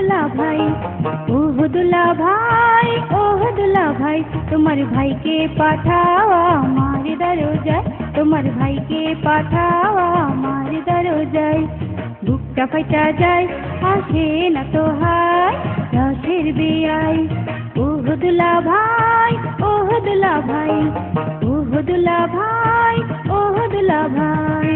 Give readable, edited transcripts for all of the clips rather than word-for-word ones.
দুলা ভাই, ওহ দুলা ভাই, ওহ দুলা ভাই, তোমার ভাইকে পাঠাও আমার দরজায়, তোমার ভাইকে পাঠাও আমার দরজায়। বুকটা ফাইটা যায়, আসে না তো হায় রসের বেয়াই। ওহ দুলা ভাই, ওহ দুলা ভাই, ওহ দুলা ভাই, ওহ দুলা ভাই।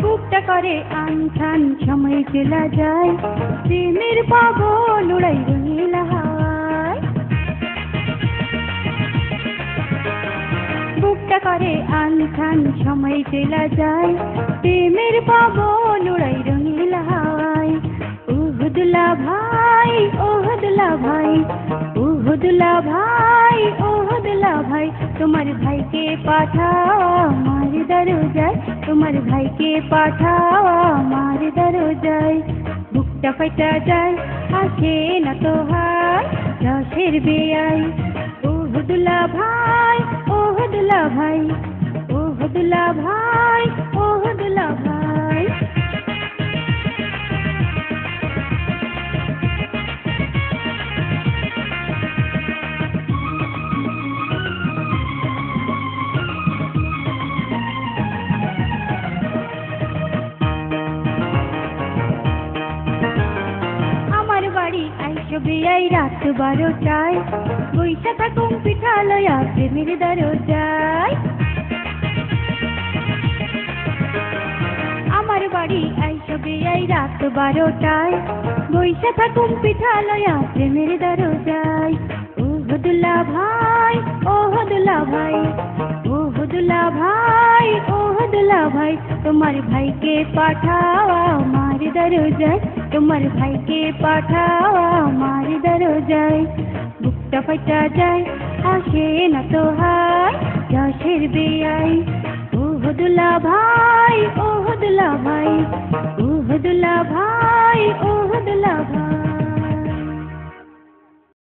বুকটা করে আনছান, সময় চলা যায়, প্রেমের পাগল উড়াই রঙিলা হাওয়ায়। বুকটা করে আনছান, সময় চলা যায়, প্রেমের পাগল উড়াই রঙিলা হাওয়ায়। ওহ দুলা ভাই, ওহ দুলা ভাই, ওহ দুলা ভাই, ওহ দুলা ভাই, তোমার ভাইকে পাঠাও আমার দরজায়, তোমার ভাইকে পাঠাও আমার দরজায়। বুকটা ফাইটা যায়, আসে না তো হায় রসের বেয়াই। ওহ দুলা ভাই, ওহ দুলা ভাই, ওহ দুলা ভাই, ওহ দুলা ভাই। আমার বাড়ি আইসো বেয়াই রাত 12টায়, বইসা থাকুম পিঠা লয়া প্রেমের দরজায়। আমার বাড়ি আইসো বেয়াই রাত 12টায়, বইসা থাকুম পিঠা লয়া প্রেমের দরজায়। ওহ দুলা ভাই, ওহ দুলা ভাই, ওহ দুলা ভাই, ওহ দুলা ভাই, তোমার ভাইকে পাঠাও আমার দরজায়, তোমার ভাইকে পাঠাও আমার দরজায়। বুকটা ফাইটা যায়, আসে না তো হায় রসের বেয়াই। ওহ দুলা ভাই, ওহ দুলা ভাই, ওহ দুলা ভাই, ওহ দুলা ভাই।